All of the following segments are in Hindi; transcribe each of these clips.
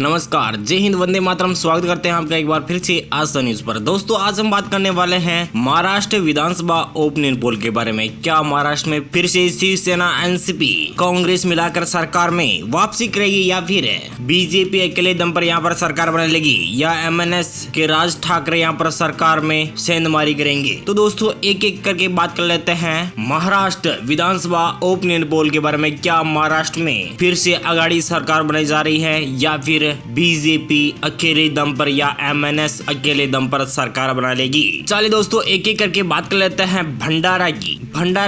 नमस्कार, जय हिंद, वंदे मातरम। स्वागत करते हैं आपका एक बार फिर से आस्था न्यूज पर। दोस्तों, आज हम बात करने वाले हैं महाराष्ट्र विधानसभा ओपिनियन पोल के बारे में। क्या महाराष्ट्र में फिर से शिवसेना, एनसीपी, कांग्रेस मिलाकर सरकार में वापसी करेगी या फिर बीजेपी अकेले दम पर यहाँ पर सरकार बनाने लगी, या एमएनएस के राज ठाकरे यहाँ पर सरकार में सेंधमारी करेंगे? तो दोस्तों, एक एक करके बात कर लेते हैं महाराष्ट्र विधानसभा ओपिनियन पोल के बारे में। क्या महाराष्ट्र में फिर से अगाड़ी सरकार बनाई जा रही है, या फिर बीजेपी अकेले दम पर, या एमएनएस अकेले दम पर सरकार बना लेगी? चलिए दोस्तों, एक एक करके बात कर लेते हैं भंडारा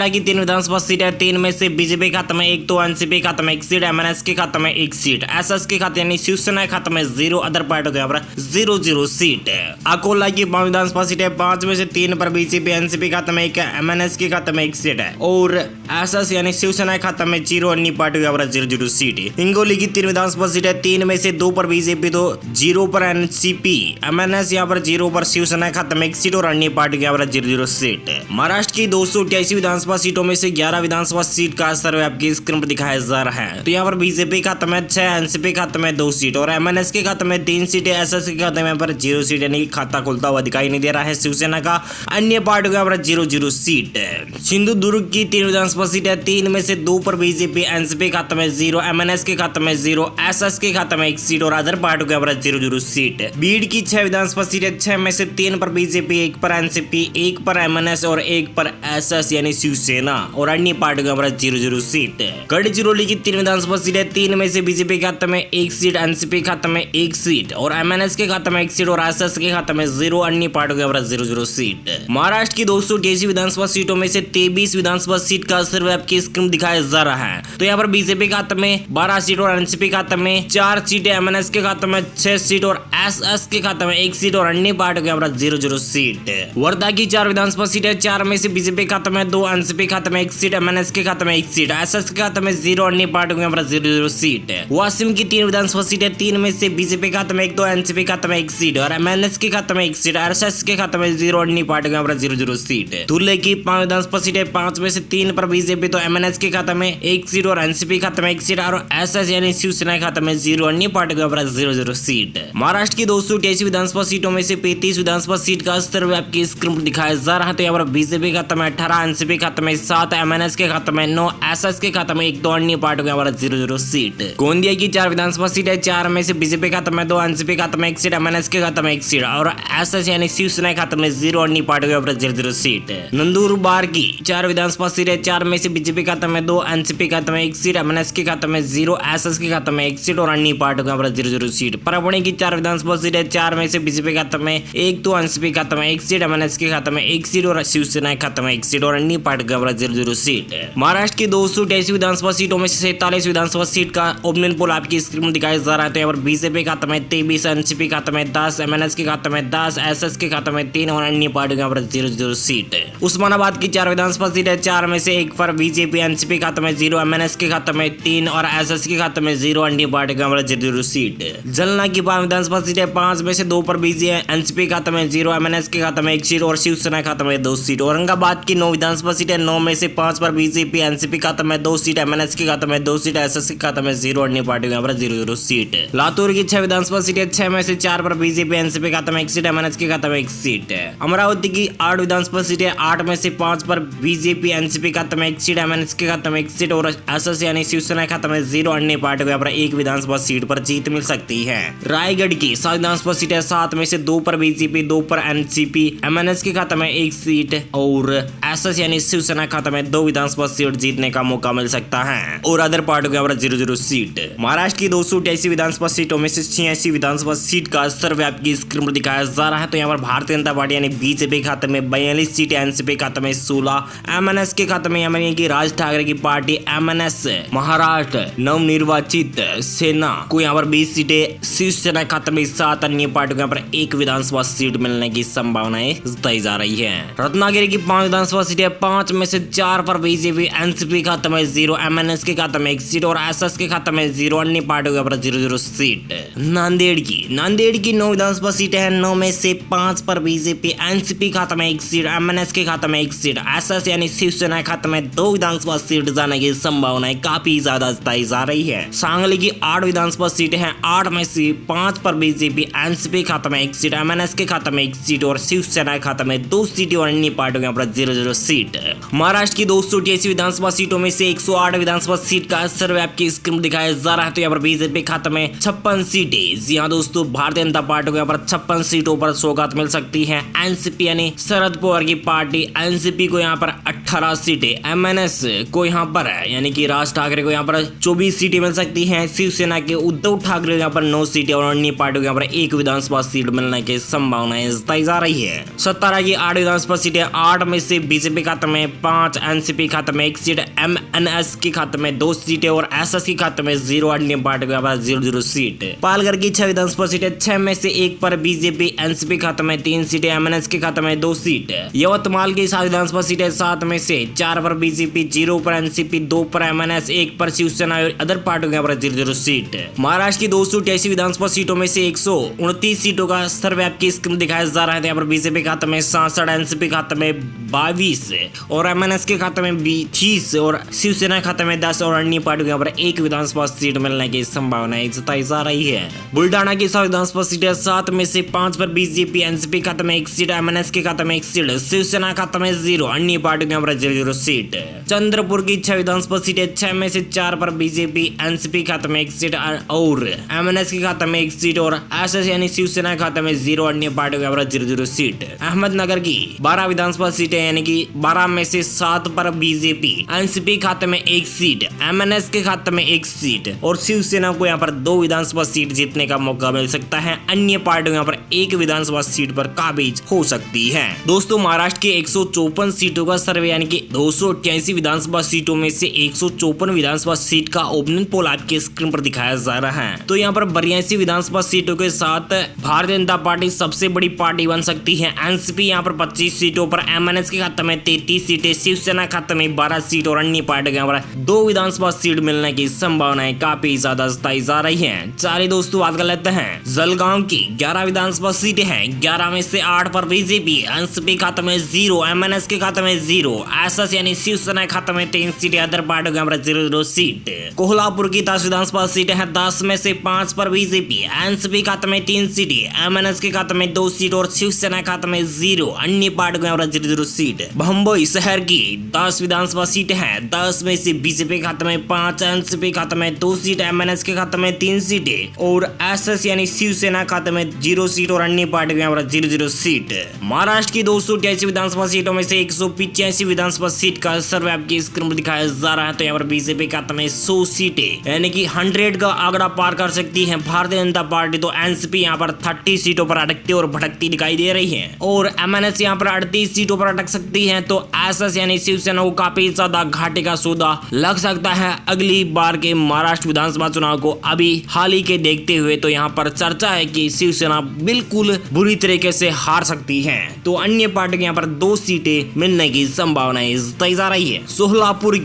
की 3 विधानसभा सीट है। 3 में से बीजेपी खाते में 1, तो एनसीपी खाते में 1 सीट, एमएनएस के खाते में 1 सीट, एसएस के खाते यानी शिवसेना खाते में 0, अदर पार्टी के यहाँ पर 0 सीट। अकोला की 5 विधानसभा सीट है। 5 में से 3 पर बीजेपी, एनसीपी खाते में 1 है, एमएनएस के खाते में 1 सीट है, और एसएस यानी शिवसेना खाते में 0, अन्य पार्टी के यहाँ पर 0 सीट। हिंगोली की 3 विधानसभा सीट है। 3 में से 2 पर बीजेपी, तो 0 पर एनसीपी, एमएनएस यहाँ पर 0 पर शिवसेना खाते में 1 सीट, और अन्य पार्टी के यहाँ पर 0 सीट। महाराष्ट्र की 288 विधानसभा सीटों में से 11 विधानसभा सीट का सर्वे आपकी स्क्रीन पर दिखाया जा रहा है। तो यहाँ पर बीजेपी खाते में 6, एनसीपी खाते में 2 सीट, और एमएनएस के खाते में 3 सीट, एसएस के खाते में 0 सीट, यानी खाता खुलता हुआ दिखाई नहीं दे रहा है शिवसेना का। अन्य पार्टी के यहाँ पर 0 सीट। सिंधुदुर्ग की 3 विधानसभा सीट है। 3 में से 2 पर बीजेपी, एनसीपी खाते में 0, एमएनएस के खाते में 0, एसएस के खाते में 1 सीट, और अदर पार्टी के 0 सीट। बीड की 6 विधानसभा सीट है। 6 में से 3 पर बीजेपी, 1 पर एनसीपी, 1 पर एमएनएस और 1 पर एसएस यानी शिवसेना, और अन्य पार्टी के 0 सीट। गढ़चिरौली की 3 विधानसभा सीट है। 3 में से बीजेपी के खाते में 1 सीट, एनसीपी खाते में 1 सीट, और एमएनएस के खाते में 1 सीट, और एसएस के खाते में 0, अन्य पार्टी के 0 सीट। महाराष्ट्र की 288 विधानसभा सीटों में से 23 विधानसभा सीट का सर्वे आपकी स्क्रीन दिखाया जा रहा है। तो यहाँ पर बीजेपी खाते में 12 सीट, और एनसीपी खाते में 4 सीट, एमएनएस के खाते में 6 सीट, और एसएस के खाते में 1 सीट, और अन्य पार्टी के 0 सीट। वर्धा की 4 विधानसभा सीट है। 4 में से बीजेपी खाते में 2, एनसीपी खाते में 1 सीट, एमएनएस के खाते में 1 सीट, एसएस के खाते में 0, अन्य पार्टी के 0 सीट। वाशिम की 3 विधानसभा सीट है। 3 में से बीजेपी खाते में 1, तो एनसीपी खाते में 1 सीट, और एमएनएस के खाते में 1 सीट, एसएस के खाते में 0, अन्य पार्टी के 0 सीट। धुले की 5 विधानसभा सीट है। 5 में से 3 पर बीजेपी, तो एमएनएस के खाते में 1 सीट, और एनसीपी खाते में 1 सीट, और एसएस यानी शिवसेना खाते में 0, अन्य पार्टी के 0 सीट। महाराष्ट्र की 288 विधानसभा सीटों में से 35 विधानसभा सीट का सर्वे आपकी स्क्रीन पर दिखाया जा रहा है। तो यहाँ पर बीजेपी खाते में 18, एनसीपी खाते में 7, एमएनएस के खाते में 9, एसएस के खाते में 1, तो अन्य पार्टी के 0 सीट। गोंदिया की 4 विधानसभा सीट है। 4 में से बीजेपी खाते में 2, एनसीपी खाते में 1 सीट, एमएनएस के खाते में 1 सीट, और एसएस यानी शिवसेना खाते में 0, अन्य पार्टी के 0 सीट। नंदुरबार की 4 विधानसभा सीट है। 4 में से बीजेपी खाते में 2, एनसीपी खाते में 1 सीट, एमएनएस के खाते में 0, एसएस के खाते में 1 सीट, और अन्य पार्टी के 0 सीट। परभणी की 4 विधानसभा सीट है। 4 में से बीजेपी खाते में 1, तो एनसीपी खाते में 1 सीट, एमएनएस के खाते में 1 सीट, और शिवसेना खाते में 1 सीट, और अन्य पार्टी के 0 सीट। महाराष्ट्र की 288 विधानसभा सीटों में से 47 विधानसभा सीट का ओपिनियन पोल आपकी स्क्रीन में दिखाया जा रहा है। तो यहाँ पर बीजेपी खाते में 23, एनसीपी खाते में 10, एमएनएस के खाते में 10, एसएस के खाते में 3, और अन्य पार्टी के 0 सीट। उस्मानाबाद की 4 विधानसभा सीट है। 4 में से 1 पर बीजेपी, एनसीपी खाते में 0, एमएनएस के खाते में 3, और एसएस के खाते में 0, अन्य पार्टी के 0 सीट। जलना की 5 विधानसभा सीट है। 5 में से 2 पर बीजेपी, एनसीपी खाते में 0, एमएनएस के खाते में 1 सीट, और शिवसेना खाते में 2 सीट। औरंगाबाद की 9 विधानसभा सीट है। 9 में से 5 पर बीजेपी, एनसीपी खाते में 2 सीट, एमएनएस के खाते में 2 सीट, एसएस के खाते में 0, अन्य पार्टी के 0 सीट। लातूर की 6 विधानसभा सीट है। 6 में से 4 पर बीजेपी, एनसीपी खाते में 1 सीट, एमएनएस के खाते में 1 सीट। अमरावती की 8 विधानसभा सीट है। 8 में से 5 पर बीजेपी, एनसीपी खाते में 1 सीट, एमएनएस के खाते में 1 सीट, और एसएस यानी शिवसेना खाते में 0, अन्य पार्टी को 1 विधानसभा सीट पर जीत मिल सकती है। रायगढ़ की 7 विधानसभा सीट है। 7 में से 2 पर बीजेपी, 2 पर एनसीपी, एमएनएस के खाते में 1 सीट, और एसएस यानी शिवसेना खाते में 2 विधानसभा सीट जीतने का मौका मिल सकता है, और अदर पार्टी को 0 सीट। महाराष्ट्र की 288 विधानसभा सीटों में से 86 विधानसभा सीट का सर्वे आपकी स्क्रीन पर दिखाया जा रहा है। तो यहाँ पर भारतीय जनता पार्टी यानी बीजेपी खाते में 42 सीट, एनसीपी खाते में 16, एमएनएस के खाते में यानी कि राज ठाकरे की पार्टी एमएनएस महाराष्ट्र नवनिर्वाचित सेना को यहाँ पर 20 सीटें, शिवसेना खाते में 7, अन्य पार्टी को यहाँ पर 1 विधानसभा सीट मिलने की संभावनाएं जताई जा रही है। रत्नागिरी की 5 विधानसभा सीटें। 5 में से 4 पर बीजेपी, एनसीपी खाते में 0, एमएनएस के खाते में 1 सीट, और एसएस के खाते में 0, अन्य पार्टी को यहाँ पर 0 सीट। नांदेड़ की 9 विधानसभा सीटें हैं। 9 में से 5 पर बीजेपी, एनसीपी खाते में 1 सीट, एमएनएस के खाते में 1 सीट, एसएस यानी शिवसेना खाते में 2 विधानसभा सीट जाने की संभावनाएं काफी ज्यादा जताई जा रही है। सांगली की 8 विधानसभा सीटें सीटें हैं 8 में से 5 पर बीजेपी एनसीपी के खाते में 1 सीट, एमएनएस के खाते में 1 सीट और शिवसेना के खाते में 2 सीटें और अन्य पार्टियों के यहाँ पर 0-0 सीट। महाराष्ट्र की 288 विधानसभा सीटों में से 108 विधानसभा सीट का सर्वे आपकी स्क्रीन दिखाया जा रहा है। तो यहाँ पर बीजेपी खाते में 56 सीटें। जी हाँ दोस्तों, भारतीय जनता पार्टी को यहाँ पर 56 सीटों पर सौगात मिल सकती है। एनसीपी यानी शरद पवार की पार्टी एनसीपी को यहाँ पर 18 सीटें, एमएनएस को यहाँ पर यानी कि राज ठाकरे को यहाँ पर 24 सीटें मिल सकती हैं। शिवसेना के उद्धव ठाकरे यहाँ पर 9 सीटें और अन्य पार्टियों को यहाँ पर 1 विधानसभा सीट मिलने की संभावनाएं जताई जा रही है। सतारा की 8 विधानसभा सीटें, 8 में से बीजेपी खाते में 5, एनसीपी खाते में 1 सीट, एमएनएस के खाते में 2 सीटें और एसएस के खाते में 0, अन्य पार्टी को यहाँ पर 0-0 सीट। पालघर की 6 विधानसभा सीटें, 6 में से 1 पर बीजेपी, एनसीपी खाते में 3 सीटें, एमएनएस के खाते में 2 सीट। यवतमाल की 7 विधानसभा सीटें, 7 में से 4 पर बीजेपी, 0 पर एनसीपी, 2 पर एमएनएस, 1 पर शिवसेना और अदर पार्टियों के यहाँ पर 0-0 सीट। महाराष्ट्र की 288 विधानसभा सीटों में से 129 सीटों का सर्वे आपकी स्क्रीन दिखाया जा रहा है। यहाँ पर बीजेपी खाते में 67, एनसीपी खाते में 22 और एमएनएस के खाते में 30 और शिवसेना खाते में 10 और अन्य पार्टियों के यहाँ पर 1 विधानसभा सीट मिलने की संभावनाएं जताई जा रही है। बुल्डाना की 7 विधानसभा सीटें, 7 में से 5 पर बीजेपी, एनसीपी खाते में 1 सीट, एमएनएस के खाते में 1 सीट, शिवसेना खाते में 0, अन्य पार्टियों के यहाँ पर 0-0 सीट। चंद्रपुर की 6 विधानसभा सीटें, 6 में से 4 पर बीजेपी, एनसीपी खाते में 1 सीट और एमएनएस के खाते में 1 सीट और एसएस यानी शिवसेना खाते में 0, अन्य पार्टियों के यहाँ पर 0-0 सीट। अहमदनगर की 12 विधानसभा सीटें यानी कि 12 में से 7 पर बीजेपी, एनसीपी खाते में 1 सीट, एमएनएस के खाते में 1 सीट और शिवसेना को यहाँ पर 2 विधानसभा सीट जीतने का मौका मिल सकता है। अन्य पार्टियों यहाँ पर 1 विधानसभा सीट पर काबिज हो सकती है। दोस्तों, महाराष्ट्र के 154 सीटों का सर्वे यानी कि 288 विधानसभा सीटों में से 154 विधानसभा सीट का ओपिनियन पोल आपके स्क्रीन पर दिखाया जा रहा है। तो यहाँ पर 82 विधानसभा सीटों के साथ भारतीय जनता पार्टी सबसे बड़ी पार्टी बन सकती है। एनसीपी यहाँ पर 25 सीटों पर, एमएनएस के खाते में 33 सीटें, शिवसेना खाते में 12 सीट और अन्य पार्टी यहाँ पर 2 विधानसभा सीट मिलने की संभावनाएं काफी ज्यादा जताई जा रही है। चलिए दोस्तों, बात कर लेते हैं जलगांव की 11 विधानसभा सीटें हैं, 11 में से 8 पर बीजेपी, एनसीपी खाते में 0, एमएनएस के खाते में 0, एसएस यानी शिवसेना खाते में 3 सीटें, अदर पार्टियों के यहाँ पर 0-0 सीट। कोल्हापुर की 10 विधानसभा सीटें हैं, 10 में से 5 पर बीजेपी, एनसीपी खाते में 3 सीटें, एमएनएस के खाते में 2 सीट और शिवसेना खाते में 0, अन्य पार्टियों के यहाँ पर 0-0 सीट। बम्बई शहर की 10 विधानसभा सीटें हैं, 10 में से बीजेपी खाते में 5, एनसीपी खाते में 2 सीट, एमएनएस के खाते में 3 सीटें और एसएस यानी शिवसेना खाते में 0 सीट और अन्य पार्टियों के यहाँ पर 0-0 सीट। महाराष्ट्र की 288 विधानसभा सीटों में से 185 विधानसभा सीट का सर्वे आपकी स्क्रीन पर दिखाया जा रहा है। तो यहाँ पर बीजेपी खाते में 100 सीटें यानी कि 100 का आंकड़ा पार कर सकती है भारतीय जनता पार्टी। तो एनसीपी यहाँ पर 30 सीटों पर अटकती और भटकती दिखाई दे रही है और एमएनएस यहाँ पर 38 सीटों पर अटक सकती है। तो एसएस यानी शिवसेना को काफी ज्यादा घाटे का सौदा लग सकता है अगली बार के महाराष्ट्र विधानसभा चुनाव को अभी हाल ही के देखते हुए। तो यहाँ पर चर्चा है कि शिवसेना बिल्कुल बुरी तरीके से हार सकती है। तो अन्य पार्टी के यहाँ पर 2 सीटें मिलने की संभावनाएं जताई जा रही है। सोलापुर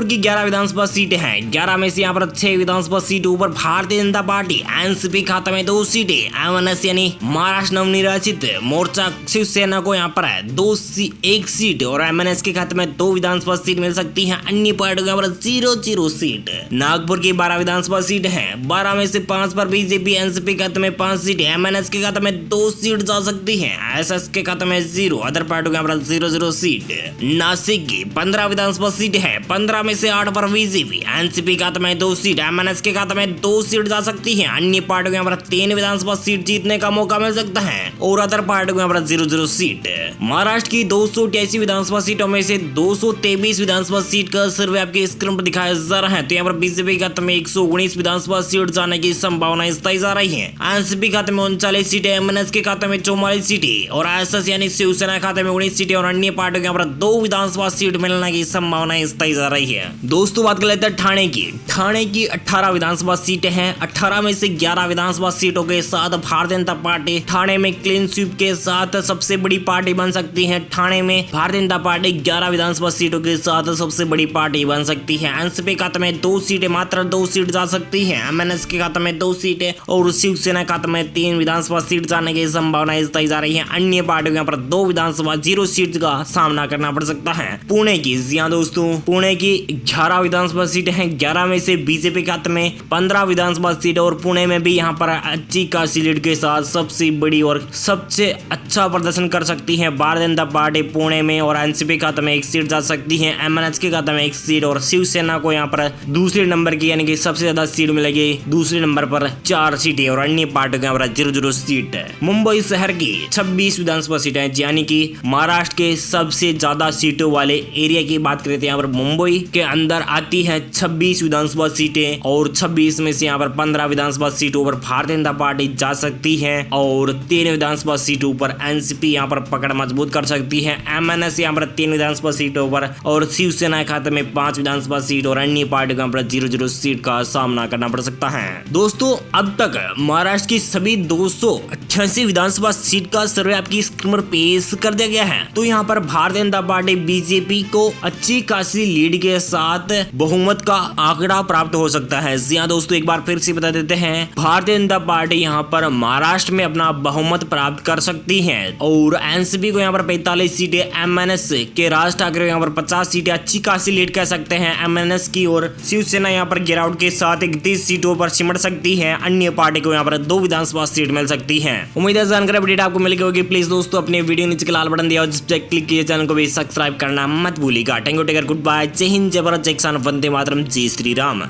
की 11 विधानसभा सीटें हैं, 11 में से यहाँ पर 6 विधानसभा सीटों ऊपर भारतीय जनता पार्टी, एनसीपी खाते में 2 सीटें, एमएनएस यानी महाराष्ट्र नवनिर्वाचित मोर्चा शिवसेना को यहाँ पर 1 सीट और एमएनएस के खाते में 2 विधानसभा सीट मिल सकती है। अन्य पार्टियों के यहाँ पर 0-0 सीट। नागपुर की 12 विधानसभा सीट हैं, 12 में से 5 पर बीजेपी, एनसीपी खाते में 5 सीट, एमएनएस के खाते में 2 सीट जा सकती है, एसएस के खाते में 0, अदर पार्टियों के यहाँ पर 0-0 सीट। नासिक की 15 विधानसभा सीट है, 15 में से 8 पर बीजेपी, एनसीपी खाते में 2 सीट, एमएनएस के खाते में 2 सीट जा सकती है। अन्य पार्टियों के यहाँ पर 3 विधानसभा सीट जीतने का मौका मिल सकता है और अदर पार्टियों के यहाँ पर 0-0 सीट। महाराष्ट्र की 288 विधानसभा सीटों में से 223 विधानसभा सीट का सर्वे आपके स्क्रीन पर दिखाया जा रहा है। तो यहाँ पर बीजेपी खाते में 119 विधानसभा सीट जाने की संभावना जताई जा रही है। एनसीपी खाते में 39 सीटें, एमएनएस के खाते में 44 सीटें और एसएस यानी शिवसेना खाते में 19 सीटें और अन्य पार्टियों के यहाँ पर 2 विधानसभा सीट मिलने की संभावना जताई जा रही है। दोस्तों, बात कर लेते हैं ठाणे की 18 विधानसभा सीटें हैं, 18 में से 11 विधानसभा सीटों के साथ भारतीय जनता पार्टी ठाणे में क्लीन स्वीप के साथ सबसे बड़ी पार्टी बन सकती है। ठाणे में भारतीय जनता पार्टी 11 विधानसभा सीटों के साथ सबसे बड़ी पार्टी बन सकती है। एनसीपी खाते में 2 सीटें, मात्र 2 सीट जा सकती है, एमएनएस के खाते में 2 सीटें और शिवसेना खाते में 3 विधानसभा सीट जाने की संभावना जताई जा रही है। अन्य पार्टियों के यहाँ पर 2 विधानसभा 0 सीट का सामना करना पड़ सकता है। पुणे की, जी हाँ दोस्तों, पुणे की 11 विधानसभा सीटें हैं, 11 में से बीजेपी खाते में 15 विधानसभा सीट और पुणे में भी यहाँ पर अच्छी खासी लीड के साथ सबसे बड़ी और सबसे अच्छा प्रदर्शन कर सकती है भारतीय जनता पार्टी पुणे में। और एनसीपी खाते में 1 सीट जा सकती है, एमएनएस के खाते में 1 सीट और शिवसेना को यहाँ पर दूसरे नंबर की यानी कि सबसे ज्यादा सीट मिलेगी, दूसरे नंबर पर 4 सीटें और अन्य पार्टियों के यहाँ पर 0-0 सीट है। मुंबई शहर की 26 विधानसभा सीटें यानी कि महाराष्ट्र के सबसे ज्यादा सीटों वाले एरिया की बात करें तो यहाँ पर मुंबई के अंदर आती है 26 विधानसभा सीटें और 26 में से यहाँ पर 15 विधानसभा सीटों पर भारतीय जनता पार्टी जा सकती है और 3 विधानसभा सीटों पर एनसीपी यहाँ पर पकड़ मजबूत कर सकती है, एमएनएस यहाँ पर 3 विधानसभा सीटों पर और शिवसेना के खाते में 5 विधानसभा सीट और अन्य पार्टियों का 0-0 सीट का सामना करना पड़ सकता है। दोस्तों अब तक महाराष्ट्र की सभी 288 विधानसभा सीट का सर्वे आपकी स्क्रीन पर पेश कर दिया गया है। तो यहाँ पर भारतीय जनता पार्टी बीजेपी को अच्छी खासी लीड के साथ बहुमत का आंकड़ा प्राप्त हो सकता है। जी हाँ दोस्तों, एक बार फिर से बता देते हैं, भारतीय जनता पार्टी यहाँ पर महाराष्ट्र में अपना बहुमत प्राप्त कर सकती है और एनसीपी को यहाँ पर 45 सीटें, एमएनएस के राज ठाकरे यहाँ पर 50 सीटें अच्छी खासी लीड कह सकते हैं एमएनएस की और शिवसेना यहाँ पर गिरावट के साथ 31 सीटों पर सिमट सकती है, अन्य पार्टी को यहाँ पर 2 विधानसभा सीट मिल सकती है। उम्मीद है जानकारी अपडेट आपको मिल गई होगी। प्लीज दोस्तों अपने वीडियो नीचे लाल बटन दिया और जिस पर क्लिक किए चैनल को भी सब्सक्राइब करना मत भूलिएगा। Thank you, take care, good bye, जय हिंद, जय भारत, जय किसान, वंदे मातरम, जय श्री राम।